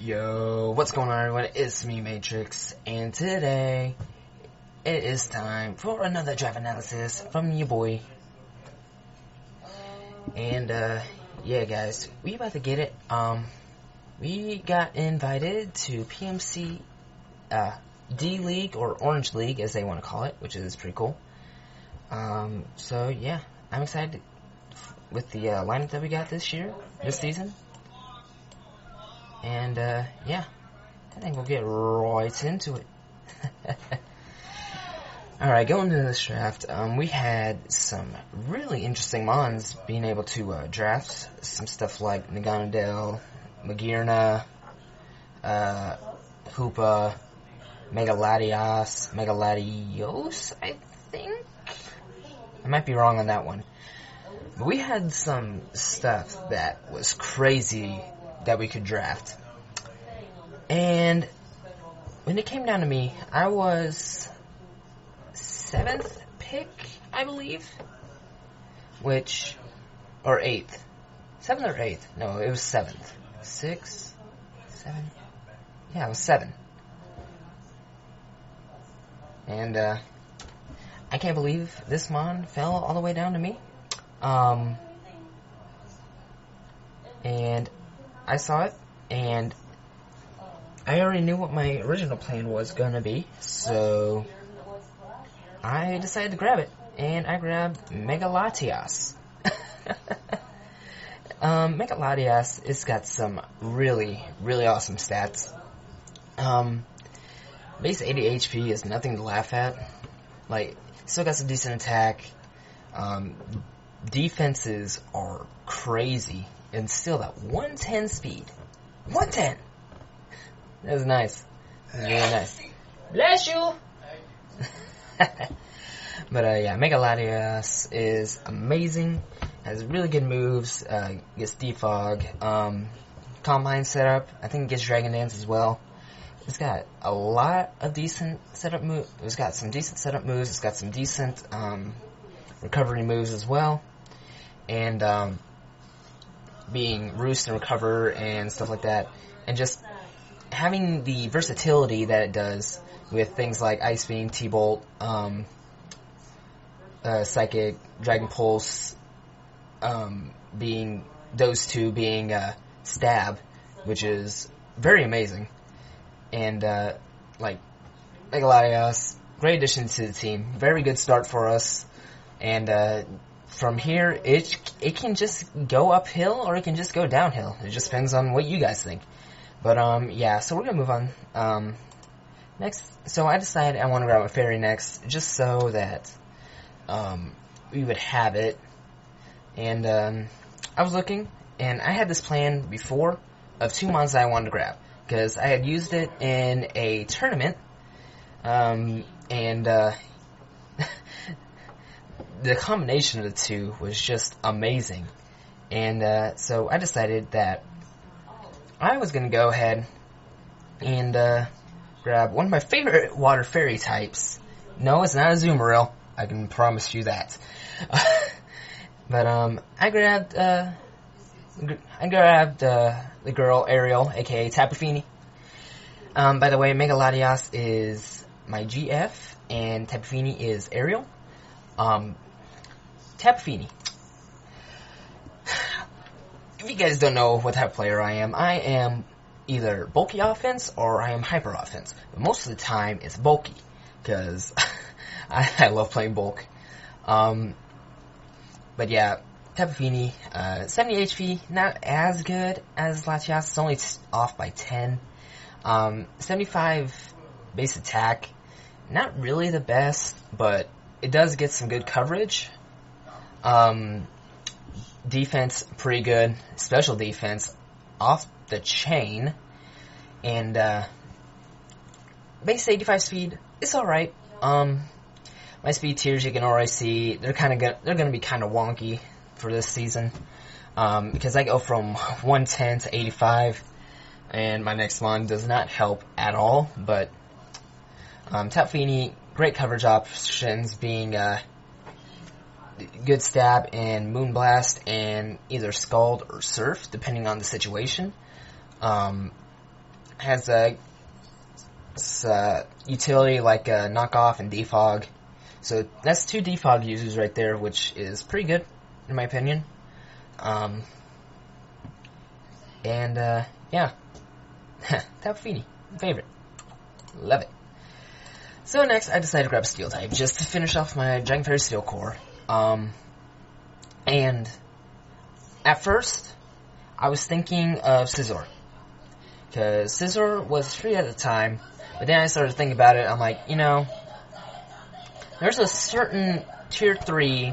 Yo, what's going on everyone? It's me, Matrix, and today it is time for another draft analysis from your boy. And yeah guys, we about to get it. We got invited to PMC D League, or Orange League as they want to call it, which is pretty cool. So yeah, I'm excited with the lineup that we got this season. And, yeah, I think we'll get right into it. Alright, going into this draft, we had some really interesting mons being able to, draft. Some stuff like Naganadel, Magearna, Hoopa, Megaladios, I think? I might be wrong on that one. But we had some stuff that was crazy that we could draft. And when it came down to me, I was 7th pick, I believe. Or 8th. 7th or 8th? No, it was 7th. 6? 7? Yeah, it was 7. And, I can't believe this mon fell all the way down to me. And I saw it, and I already knew what my original plan was gonna be, so I decided to grab it, and I grabbed Megalodios. Megalodios, it's got some really, really awesome stats. Base 80 HP is nothing to laugh at. Like, still got some decent attack. Defenses are crazy. And still that 110 speed. 110! That was nice. That was really nice. Bless you! But yeah, Megalodios is amazing. Has really good moves. Gets Defog. Combine setup. I think it gets Dragon Dance as well. It's got a lot of decent setup moves. It's got some decent setup moves. It's got some decent recovery moves as well. And being Roost and Recover and stuff like that, and just having the versatility that it does with things like Ice Beam, T-Bolt, Psychic, Dragon Pulse, being those two being Stab, which is very amazing. And like Megalodios, great addition to the team, very good start for us, and from here, it can just go uphill, or it can just go downhill. It just depends on what you guys think. But, yeah, so we're gonna move on. Next, so I decided I want to grab a fairy next, just so that, we would have it. And, I was looking, and I had this plan before of 2 mons that I wanted to grab, because I had used it in a tournament, the combination of the two was just amazing. And so I decided that I was going to go ahead and grab one of my favorite water fairy types. No, it's not a Azumarill. I can promise you that. But I grabbed the girl Ariel, aka Tapu Fini. By the way, Megalodios is my GF, and Tapu Fini is Ariel. Tapu Fini. If you guys don't know what type of player I am either bulky offense or I am hyper offense. But most of the time it's bulky, because I love playing bulk. But yeah, Tapu Fini, 70 HP, not as good as Latias, it's only off by 10. 75 base attack, not really the best, but it does get some good coverage. Defense, pretty good. Special defense, off the chain. And, base 85 speed, it's alright. My speed tiers, you can already see, they're gonna be kinda wonky for this season. Because I go from 110 to 85, and my next mon does not help at all, but, Tapu Fini, great coverage options, being, good stab in Moonblast and either Scald or Surf, depending on the situation. has a utility like Knockoff and Defog. So that's 2 Defog users right there, which is pretty good, in my opinion. Yeah. Tapu Fini, favorite. Love it. So next, I decided to grab Steel type, just to finish off my Dragon Fairy Steel Core. And at first, I was thinking of Scizor. Because Scizor was free at the time, but then I started thinking about it, I'm like, you know, there's a certain Tier 3,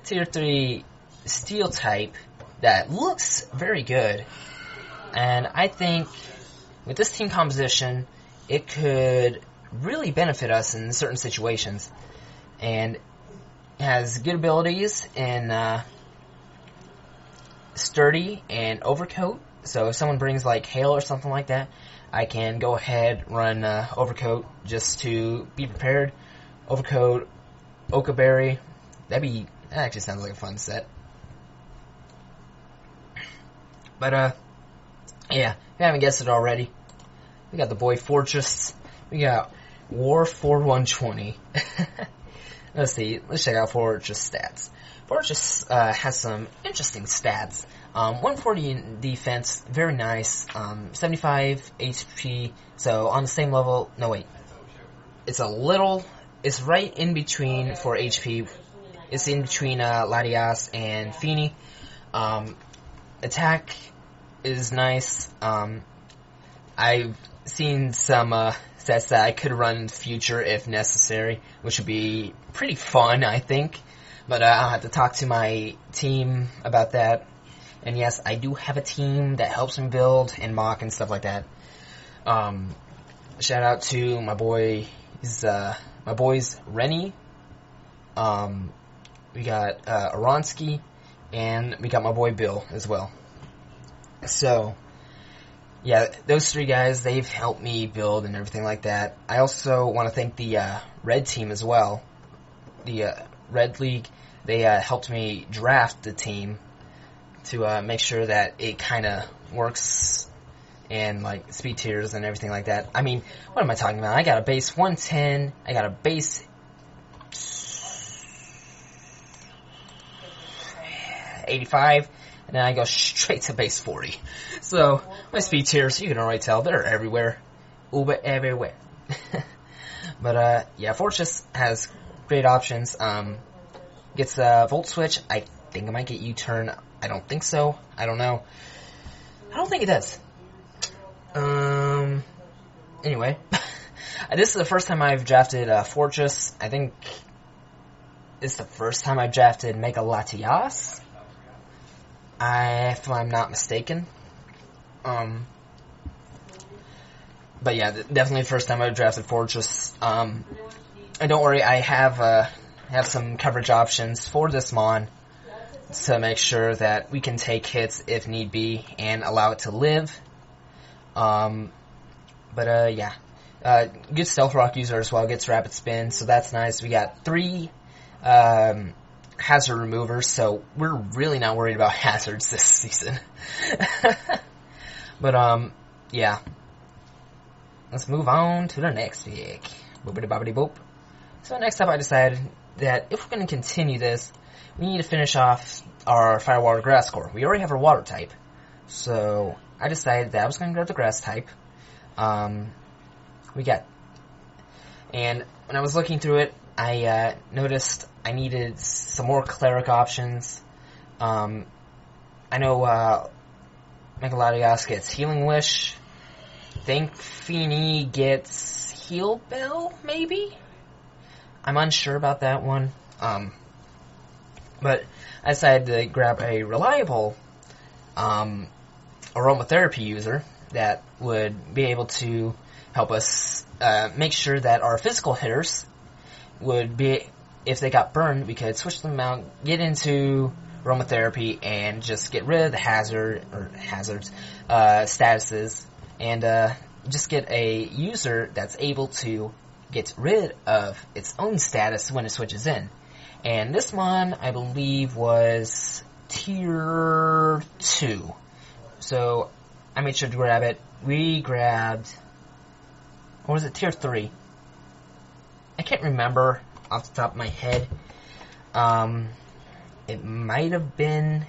Tier 3 Steel type that looks very good, and I think with this team composition, it could really benefit us in certain situations, and it has good abilities in Sturdy and Overcoat, so if someone brings like Hail or something like that, I can go ahead, run Overcoat just to be prepared. Overcoat, Okaberry, that actually sounds like a fun set. But, yeah, if you haven't guessed it already, we got the boy Fortress, we got War 4120. Let's see, let's check out Fortress stats. Fortress has some interesting stats. 140 in defense, very nice. 75 HP, so on the same level, no wait. It's right in between for HP. It's in between Latias and Fini. Attack is nice. I've seen some sets that I could run in the future if necessary, which would be pretty fun, I think. But I'll have to talk to my team about that. And yes, I do have a team that helps me build and mock and stuff like that. Shout out to my boys Renny. We got Aronskii, and we got my boy Bill as well. So, yeah, those 3 guys, they've helped me build and everything like that. I also want to thank the Red team as well. The Red League, they helped me draft the team to make sure that it kind of works, and like speed tiers and everything like that. I mean, what am I talking about? I got a base 110, I got a base 85, and then I go straight to base 40. So, my speed tiers, you can already tell, they're everywhere. Uber everywhere. But, yeah, Fortress has great options. Gets a Volt Switch. I think it might get U-Turn. I don't think so. I don't know. I don't think it does. Anyway. This is the first time I've drafted Fortress. I think it's the first time I've drafted Mega Latias, if I'm not mistaken. But yeah, definitely the first time I've drafted Fortress. And don't worry, I have some coverage options for this mon to make sure that we can take hits if need be and allow it to live. Yeah. Good Stealth Rock user as well, gets Rapid Spin, so that's nice. We got 3 hazard removers, so we're really not worried about hazards this season. But, yeah. Let's move on to the next pick. Boopity-boppity boop. So next up I decided that if we're going to continue this, we need to finish off our Fire, Water, Grass core. We already have our Water type, so I decided that I was going to grab the Grass type. And when I was looking through it, I noticed I needed some more Cleric options. I know Megalodios gets Healing Wish. I think Fini gets Heal Bell, maybe? I'm unsure about that one. But I decided to grab a reliable aromatherapy user that would be able to help us make sure that our physical hitters would be, if they got burned, we could switch them out, get into aromatherapy, and just get rid of the hazards, statuses, and just get a user that's able to get rid of its own status when it switches in. And this one, I believe, was Tier 2. So I made sure to grab it. We grabbed, or was it tier 3? I can't remember off the top of my head. It might have been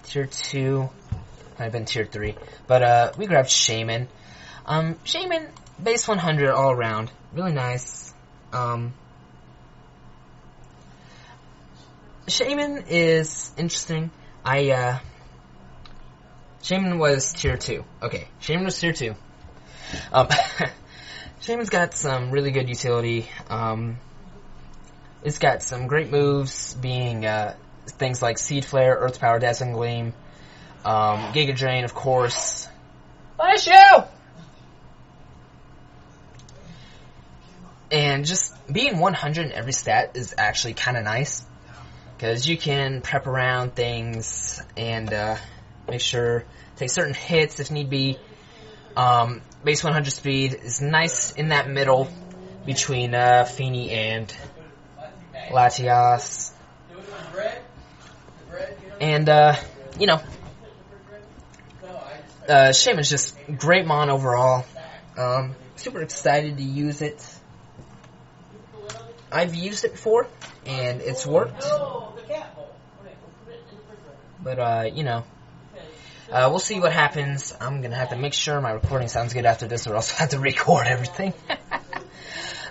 tier 2, might have been tier 3. But we grabbed Shaman. Shaman, base 100 all around. Really nice. Shaman is interesting. Shaman was tier 2. Okay, Shaman was tier 2. Shaman's got some really good utility. It's got some great moves, being things like Seed Flare, Earth Power, Dazzling Gleam, Giga Drain, of course. Bless you! And just being 100 in every stat is actually kind of nice, because you can prep around things and make sure take certain hits if need be. Base 100 speed is nice in that middle between Feeny and Latias. And, Shaman's just great mon overall. Super excited to use it. I've used it before, and it's worked. But, we'll see what happens. I'm gonna have to make sure my recording sounds good after this, or else I have to record everything.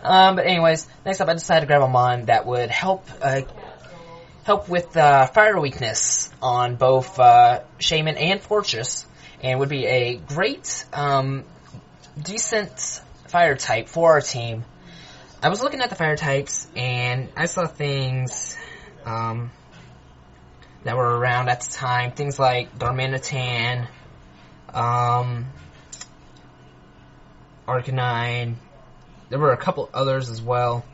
But anyways, next up I decided to grab a mon that would help with fire weakness on both Shaman and Fortress, and would be a great, decent fire type for our team. I was looking at the fire types, and I saw things that were around at the time. Things like Darmanitan, Arcanine. There were a couple others as well.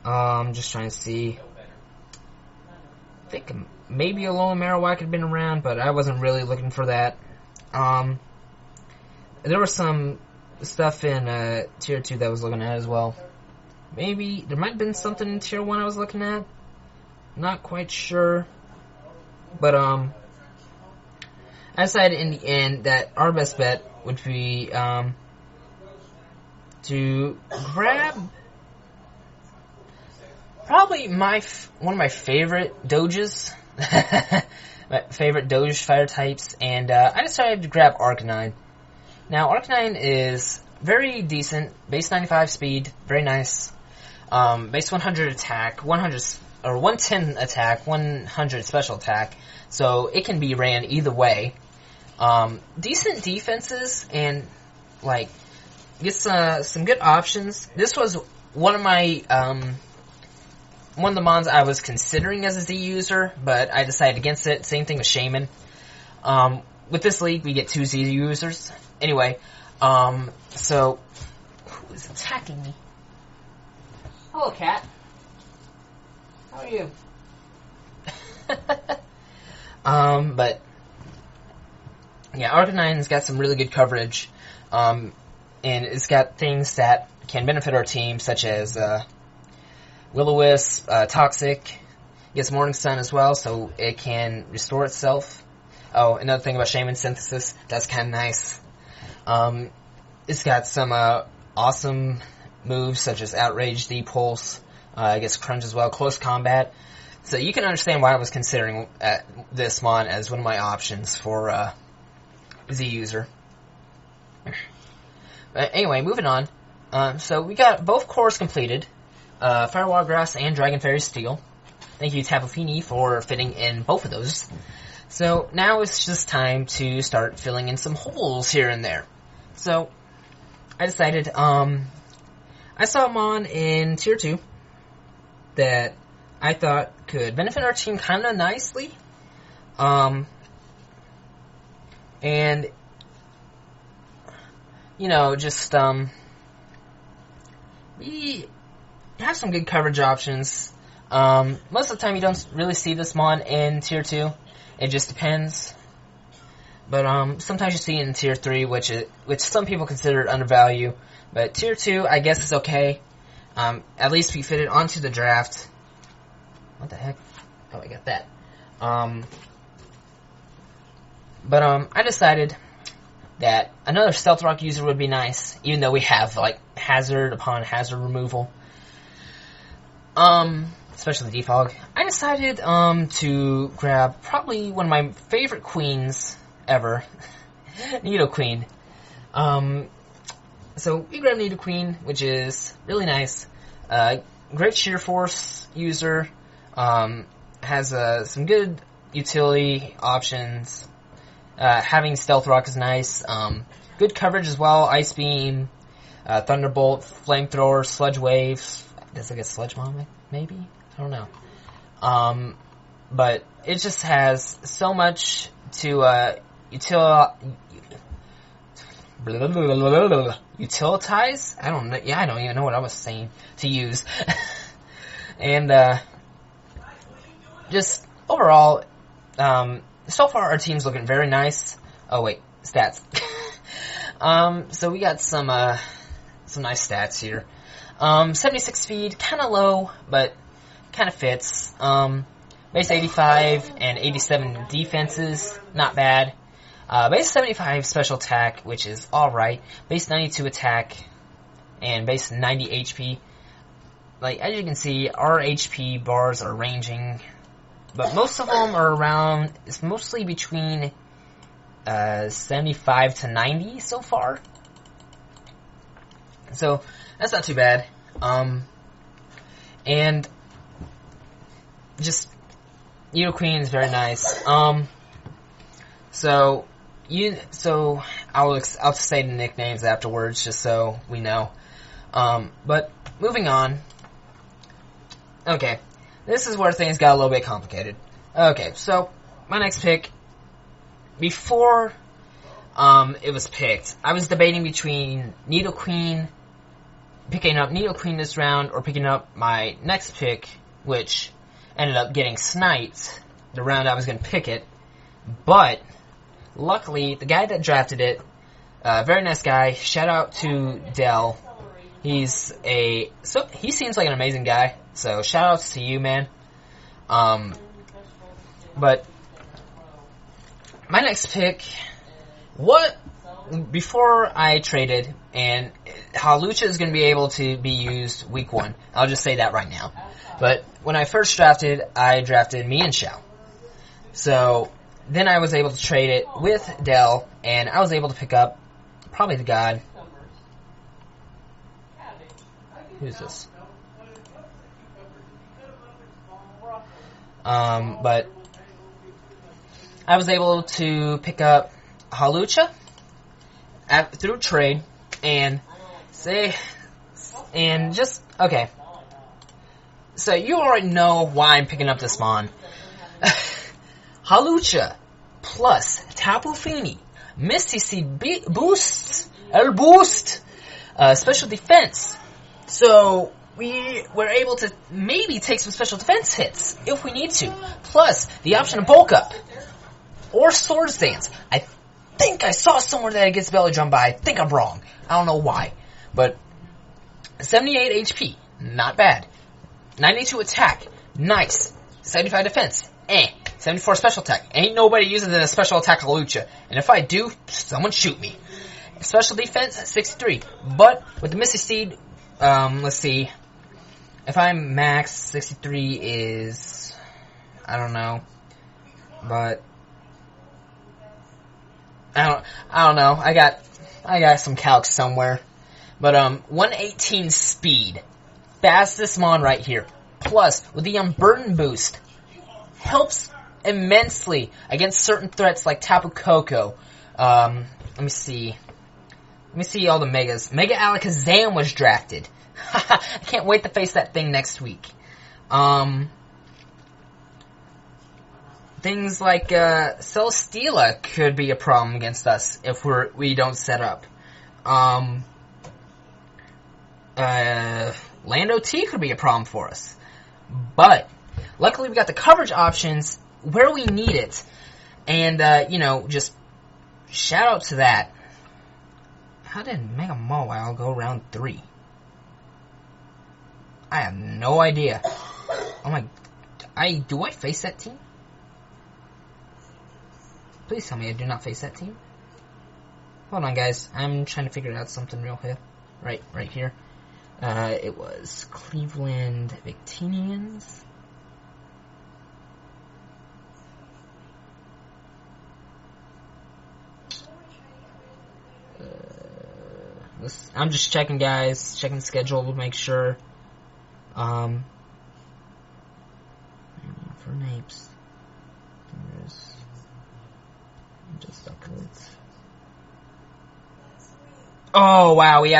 Just trying to see. I think maybe a Alolan Marowak had been around, but I wasn't really looking for that. There was some stuff in tier 2 that I was looking at as well. Maybe there might have been something in tier 1 I was looking at. Not quite sure. But I decided in the end that our best bet would be to grab probably one of my favorite Doges. My favorite Doge fire types, and I decided to grab Arcanine. Now, Arcanine is very decent, base 95 speed, very nice, base 100 attack, 110 attack, 100 special attack, so it can be ran either way. Decent defenses, and, like, gets some good options. This was one of my, one of the mons I was considering as a Z user, but I decided against it. Same thing with Shaman. With this league, we get 2 Z users. Anyway, so, who is attacking me? Hello, cat. How are you? But, yeah, Arcanine's got some really good coverage, and it's got things that can benefit our team, such as, Will-O-Wisp, Toxic, gets Morning Sun as well, so it can restore itself. Oh, another thing about Shaman Synthesis, that's kind of nice. It's got some awesome moves such as Outrage, D-Pulse, it gets Crunch as well, Close Combat. So you can understand why I was considering this mon as one of my options for Z user. But anyway, moving on. So we got both cores completed. Firewall Grass and Dragon Fairy Steel. Thank you, Tapu Fini, for fitting in both of those. So now it's just time to start filling in some holes here and there. So I decided, I saw a mon in tier 2 that I thought could benefit our team kind of nicely. And, you know, just, we have some good coverage options. Most of the time you don't really see this mon in tier 2. It just depends. But, sometimes you see it in tier 3, which some people consider undervalue. But tier 2, I guess, is okay. At least we fit it onto the draft. What the heck? Oh, I got that. But, I decided that another Stealth Rock user would be nice, even though we have, like, hazard upon hazard removal. Especially Defog. I decided, to grab probably one of my favorite queens ever. Nidoqueen. So we grabbed Nidoqueen, which is really nice. Great Sheer Force user. Has, some good utility options. Having Stealth Rock is nice. Good coverage as well. Ice Beam, Thunderbolt, Flamethrower, Sludge Waves. Does it get Sludge Bomb, maybe? I don't know. But it just has so much to, utilize? I don't know. Yeah, I don't even know what I was saying to use. And, just overall, so far our team's looking very nice. Oh wait, stats. So we got some nice stats here. 76 speed, kinda low, but kinda fits. Base 85 and 87 defenses, not bad. Base 75 special attack, which is alright. Base 92 attack, and base 90 HP. Like, as you can see, our HP bars are ranging, but most of them are around, it's mostly between 75 to 90 so far. So, that's not too bad. And just Nidoqueen is very nice. So I'll say the nicknames afterwards just so we know. But moving on. Okay, this is where things got a little bit complicated. Okay, so my next pick, before it was picked, I was debating between Nidoqueen, picking up Nidoqueen this round, or picking up my next pick, which ended up getting sniped the round I was going to pick it. But luckily, the guy that drafted it, very nice guy. Shout out to Dell. He seems like an amazing guy. So shout outs to you, man. But my next pick, before I traded, and Hawlucha is going to be able to be used week 1. I'll just say that right now. But when I first drafted, I drafted Mienshao. So then I was able to trade it with Dell, and I was able to pick up probably the god. Who's this? But I was able to pick up Hawlucha through trade, okay. So you already know why I'm picking up this mon. Hawlucha plus Tapu Fini, Misty Seed boosts, special defense. So we were able to maybe take some special defense hits if we need to. Plus the option of bulk up or Swords Dance. I think I saw somewhere that it gets belly drum, but I think I'm wrong. I don't know why. But 78 HP, not bad. 92 attack, nice. 75 defense, 74 special attack. Ain't nobody using a special attack Hawlucha. And if I do, someone shoot me. Special defense, 63. But with the Misty Seed, let's see. If I'm max, 63 is, I don't know. But I don't know. I got some calcs somewhere. But 118 speed. Fastest mon right here. Plus, with the Unburden boost, helps immensely against certain threats like Tapu Koko. Let me see all the megas. Mega Alakazam was drafted. I can't wait to face that thing next week. Things like Celesteela could be a problem against us if we don't set up. Lando T could be a problem for us. But luckily we got the coverage options where we need it. And just shout out to that. How did Mega Mawile go round 3? I have no idea. Oh my... Do I face that team? Please tell me I do not face that team. Hold on, guys. I'm trying to figure out something real here. Right here. It was Cleveland Victinians. I'm just checking, guys. Checking the schedule to make sure. Infernapes. Thundurus. Angeles Duckletts. Oh, wow. We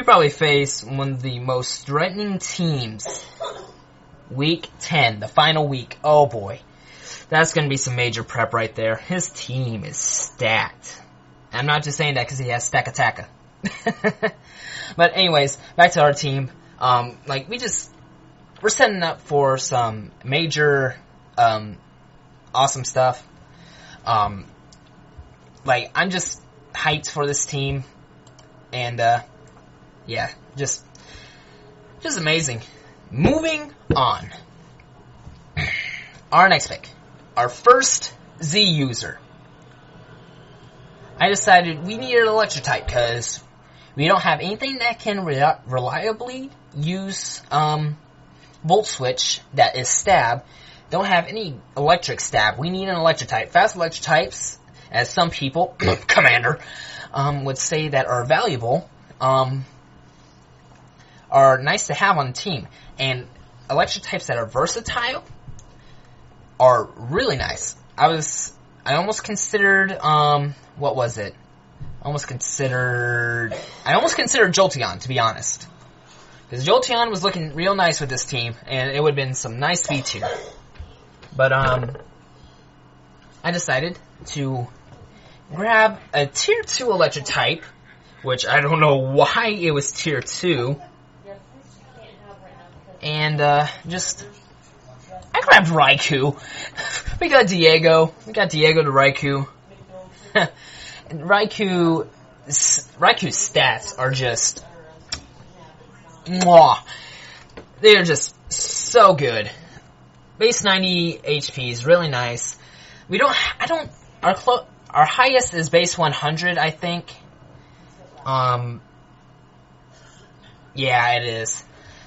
probably face one of the most threatening teams. Week 10, the final week. Oh, boy. That's going to be some major prep right there. His team is stacked. I'm not just saying that because he has Stack Attacka. But anyways, back to our team. We're setting up for some major, awesome stuff. I'm just hyped for this team. And, yeah, just amazing. Moving on. Our next pick. Our first Z user. I decided we needed an electric type because we don't have anything that can reliably use Volt Switch that is stab. Don't have any electric stab. We need an electric type. Fast electric types, as some people, Commander, would say that are valuable, are nice to have on the team. And electric types that are versatile are really nice. I almost considered, what was it? I almost considered Jolteon, to be honest. Because Jolteon was looking real nice with this team, and it would have been some nice speed tier. But, I decided to grab a tier 2 electric type, which I don't know why it was tier 2. And, I grabbed Raikou. We got Diego to Raikou. And Raikou's stats are just, mwah. They're just so good. Base 90 HP is really nice. Our highest is base 100, I think. Yeah, it is.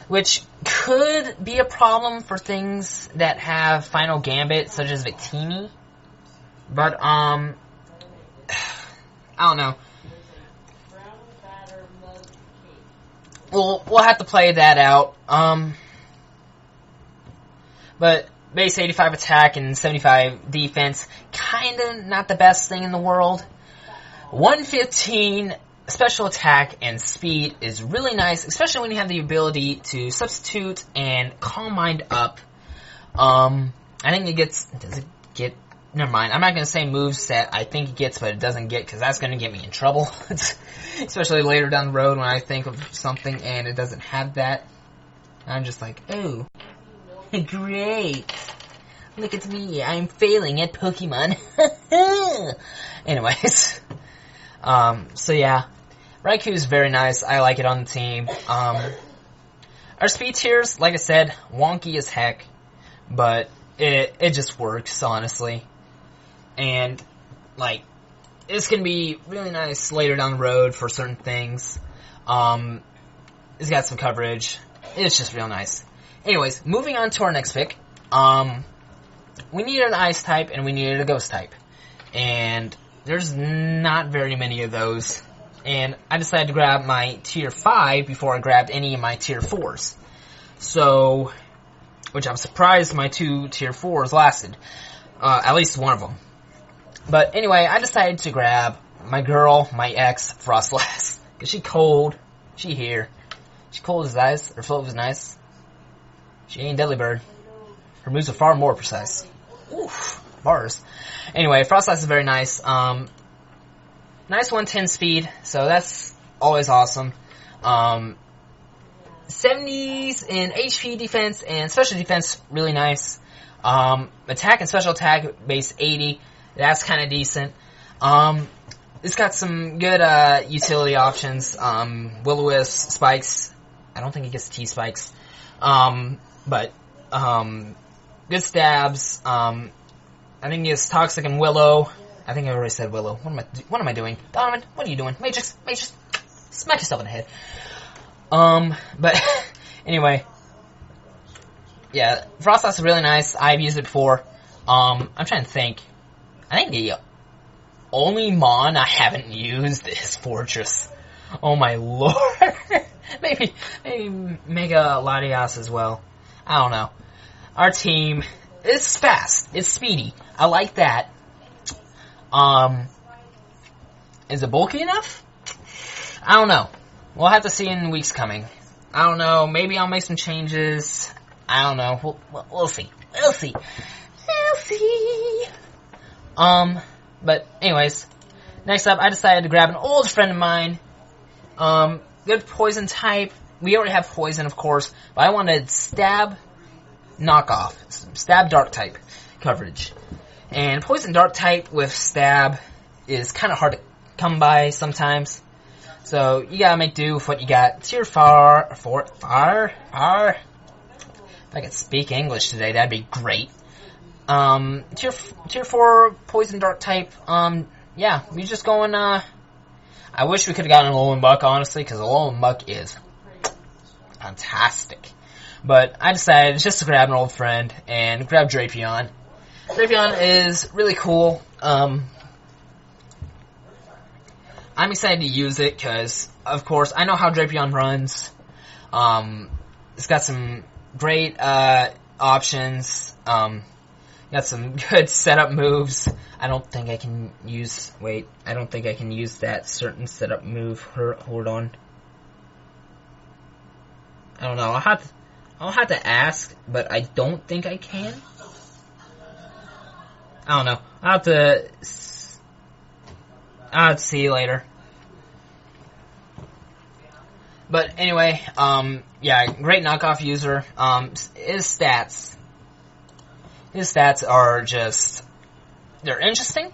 Which could be a problem for things that have Final Gambit, such as Victini. But, I don't know. We'll have to play that out. But base 85 attack and 75 defense, kinda not the best thing in the world. 115 special attack and speed is really nice, especially when you have the ability to substitute and Calm Mind up. I think it gets, does it get, never mind, I'm not going to say moves that I think it gets, but it doesn't get, because that's going to get me in trouble. Especially later down the road when I think of something and it doesn't have that. I'm just like, oh, great. Look at me, I'm failing at Pokemon. Anyways. So yeah. Raikou is very nice. I like it on the team. Our speed tiers, like I said, wonky as heck. But it just works, honestly. And, like, it's gonna be really nice later down the road for certain things. It's got some coverage. It's just real nice. Anyways, moving on to our next pick. We needed an ice type and we needed a ghost type. And there's not very many of those. And I decided to grab my tier 5 before I grabbed any of my tier 4s. So, which I'm surprised my 2 tier 4s lasted. At least one of them. But anyway, I decided to grab my girl, my ex, Frostlass. Because she cold. She here. She cold as ice. Her float was nice. She ain't Deadly Bird. Her moves are far more precise. Oof. Bars. Anyway, Frostlass is very nice. Nice 110 speed, so that's always awesome. 70s in HP defense and special defense, really nice. Attack and special attack, base 80, that's kind of decent. It's got some good utility options. Will-O-Wisp, Spikes. I don't think it gets T-Spikes. But good stabs. I think it's Toxic and Willow. I think I already said Willow. What am I doing? Donovan, what are you doing? Matrix, smack yourself in the head. But anyway, yeah, Frostlass is really nice. I've used it before. I'm trying to think. I think the only Mon I haven't used is Fortress. Oh my lord. maybe Mega Latias as well. I don't know. Our team is fast. It's speedy. I like that. Is it bulky enough? I don't know. We'll have to see in weeks coming. I don't know. Maybe I'll make some changes. I don't know. We'll see. We'll see. But anyways, next up, I decided to grab an old friend of mine. Good poison type. We already have poison, of course, but I wanted stab knockoff. Stab dark type coverage. And poison dark type with stab is kind of hard to come by sometimes. So you gotta make do with what you got. Tier 4. If I could speak English today, that'd be great. Tier 4 poison dark type. Yeah, we just going, I wish we could have gotten a Alolan Muck, honestly, because Alolan Muck is fantastic. But I decided just to grab an old friend and grab Drapion. Drapion is really cool. I'm excited to use it because, of course, I know how Drapion runs. It's got some great options. Got some good setup moves. I don't think I can use that certain setup move. Hold on. I don't know. I'll have to ask, but I don't think I can. I don't know. I'll have to see later. But anyway, yeah, great knockoff user. His stats are just, they're interesting.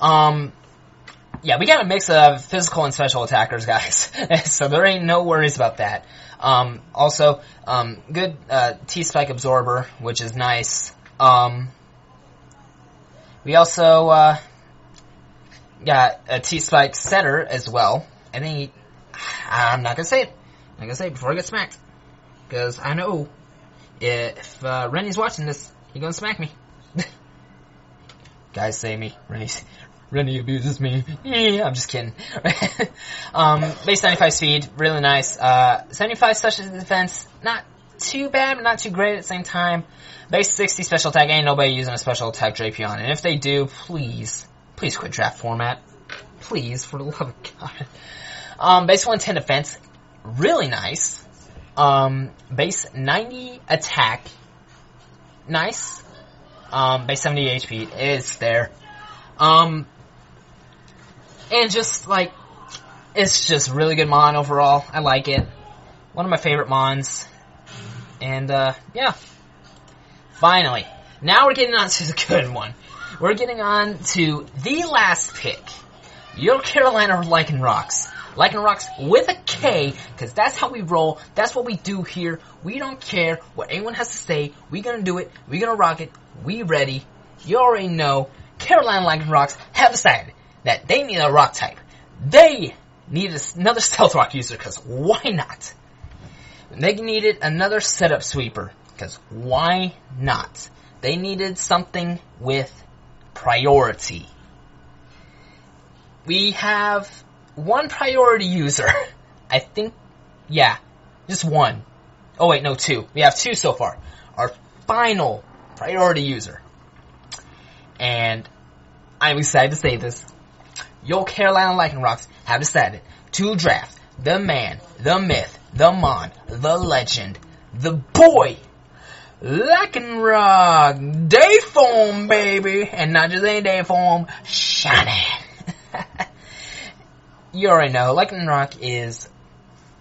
Yeah, we got a mix of physical and special attackers, guys. So there ain't no worries about that. Also, good, T-Spike Absorber, which is nice. We also, got a T-Spike Setter as well. I think I'm not gonna say it. I'm not gonna say it before I get smacked. Because I know if, Renny's watching this, he's gonna smack me. Guys say me. Renny abuses me. Yeah, I'm just kidding. Base 95 speed, really nice. 75 special defense, not too bad, but not too great at the same time. Base 60 special attack, ain't nobody using a special attack Drapion. And if they do, please quit draft format. Please, for the love of God. Base 110 defense, really nice. Base 90 attack, nice. Base 70 HP, it's there. And just, like, it's just really good Mon overall. I like it. One of my favorite Mons. And, yeah. Finally. Now we're getting on to the good one. We're getting on to the last pick. Your Carolina Lycanrocks. Lycanrocks with a K, because that's how we roll. That's what we do here. We don't care what anyone has to say. We gonna do it. We gonna rock it. We ready. You already know. Carolina Lycanrocks have decided that they need a rock type. They needed another Stealth Rock user, because why not? They needed another setup sweeper, because why not? They needed something with priority. We have one priority user. I think, yeah, just one. Oh wait, no, two. We have two so far. Our final priority user. And I'm excited to say this. Your Carolina Lycanrocks have decided to draft the man, the myth, the Mon, the legend, the boy, Lycanroc Dayform, baby. And not just any Dayform, shiny. You already know, Lycanroc is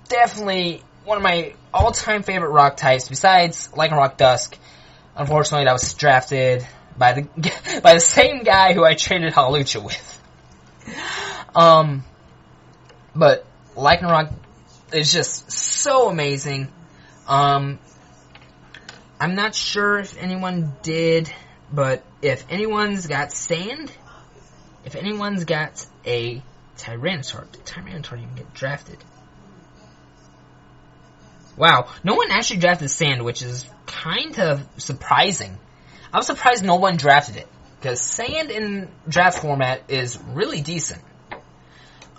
definitely one of my all-time favorite rock types, besides Lycanroc Dusk. Unfortunately, that was drafted by the same guy who I traded Hawlucha with. But Lycanroc is just so amazing. I'm not sure if anyone did, but if anyone's got sand, if anyone's got a Tyranitar, did Tyranitar even get drafted? Wow, no one actually drafted Sand, which is kind of surprising. I was surprised no one drafted it, because Sand in draft format is really decent.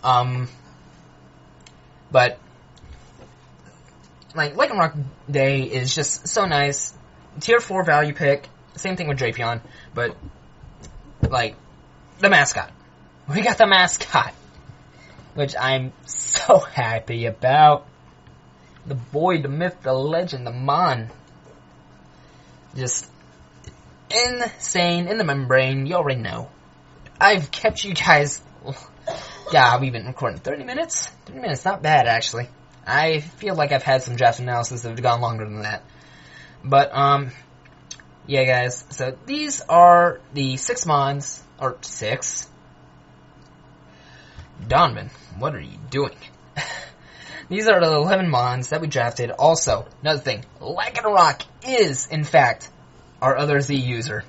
But, like, Lycanroc Day is just so nice. Tier 4 value pick, same thing with Drapion, but, like, the mascot. We got the mascot, which I'm so happy about. The boy, the myth, the legend, the Mon. Just insane in the membrane, you already know. I've kept you guys... Yeah, we've been recording 30 minutes? 30 minutes, not bad, actually. I feel like I've had some draft analysis that have gone longer than that. But, yeah, guys. So, these are the 6 Mons, or 6. Donovan, what are you doing? These are the 11 Mons that we drafted. Also, another thing, Lycanroc is, in fact, our other Z user.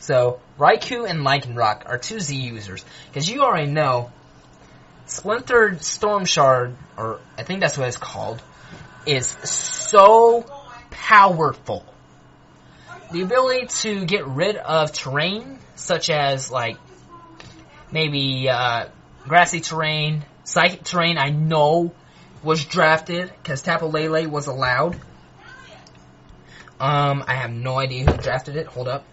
So, Raikou and Lycanroc are 2 Z users. Because you already know, Splintered Storm Shard, or I think that's what it's called, is so powerful. The ability to get rid of terrain, such as, like, maybe grassy terrain, psychic terrain, I know was drafted, because Tapu Lele was allowed. I have no idea who drafted it. Hold up.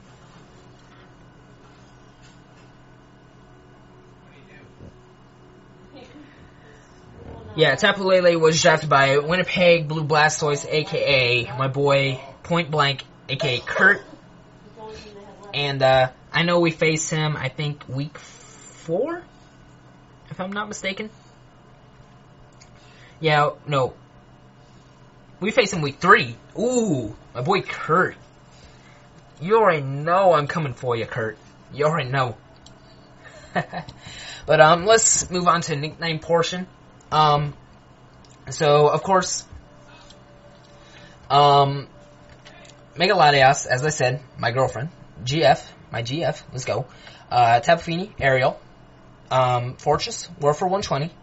Yeah, Tapu Lele was drafted by Winnipeg Blue Blastoise, a.k.a. my boy PointBlanke, a.k.a. Curt. And, I know we faced him, I think, week 4? If I'm not mistaken. Yeah, no. We faced him week 3. Ooh, my boy Curt. You already know I'm coming for you, Curt. You already know. But, let's move on to the nickname portion. So, of course, Megaladios, as I said, my girlfriend, my GF, let's go, Tapu Fini, Ariel, Fortress, Warfare 120,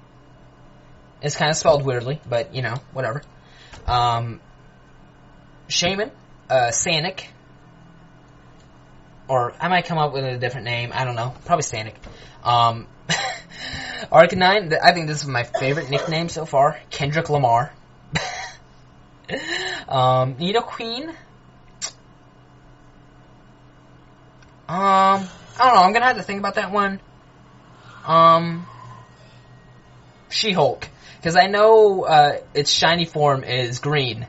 it's kind of spelled weirdly, but, you know, whatever, Shaman, Sanic, or I might come up with a different name, I don't know, probably Sanic, Arcanine, I think this is my favorite nickname so far. Kendrick Lamar. Nidoqueen. I don't know, I'm gonna have to think about that one. She-Hulk. Because I know, its shiny form is green.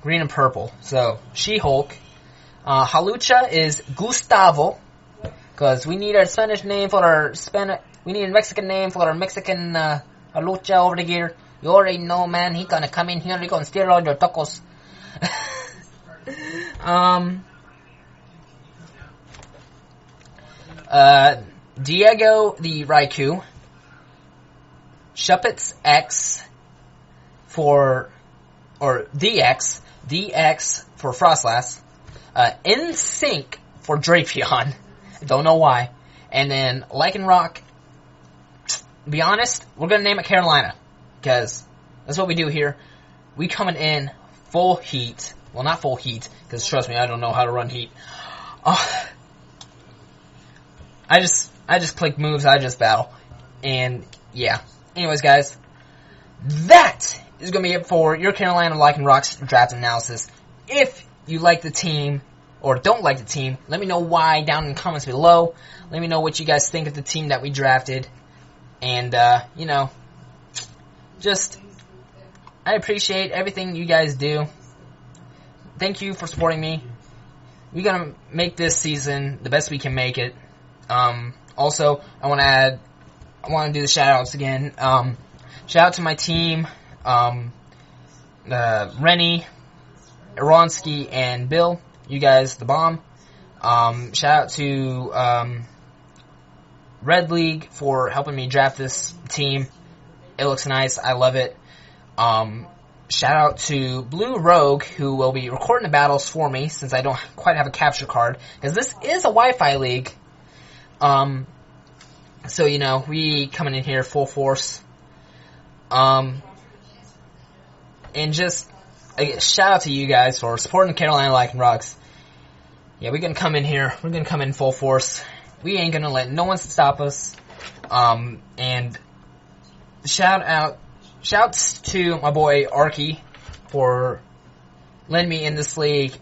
Green and purple. So, She-Hulk. Halucha is Gustavo. Because we need our Spanish name for our we need a Mexican name for our Mexican, Halucha over here. You already know, man, he gonna come in here, he gonna steal all your tacos. Diego the Raikou. Shuppets X for, or DX for Frostlass. NSYNC for Drapion. Don't know why. And then Lycanroc, be honest, we're gonna name it Carolina. Because that's what we do here. We coming in full heat. Well, not full heat, because trust me, I don't know how to run heat. I just click moves, I just battle. And, yeah. Anyways, guys, that is going to be it for your Carolina Lycanrocks draft analysis. If you like the team, or don't like the team, let me know why down in the comments below. Let me know what you guys think of the team that we drafted. And, you know, just, I appreciate everything you guys do. Thank you for supporting me. We're going to make this season the best we can make it. Also, I want to do the shout-outs again. Shout out to my team, Renny, Aronskii, and Bill. You guys, the bomb. Shout out to Red League for helping me draft this team. It looks nice. I love it. Shout out to Blue Rouge, who will be recording the battles for me, since I don't quite have a capture card. Because this is a Wi-Fi league. So, you know, we coming in here full force. And just a shout out to you guys for supporting the Carolina Lycanrocks. Yeah, we're gonna come in here. We're gonna come in full force. We ain't gonna let no one stop us. And shouts to my boy Arki for letting me in this league,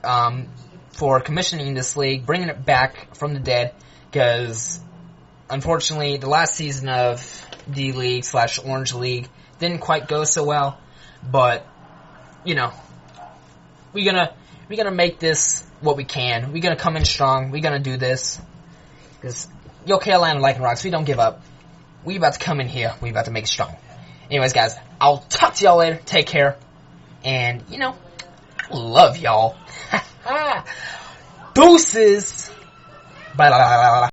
for commissioning this league, bringing it back from the dead, because unfortunately the last season of D-League / Orange League didn't quite go so well, but, you know, we're gonna make this what we can. We're gonna come in strong. We're gonna do this, because, yo, Carolina Lycanrocks, we don't give up. We about to come in here. We about to make it strong. Anyways, guys, I'll talk to y'all later. Take care. And, you know, I love y'all. Deuces. Bye.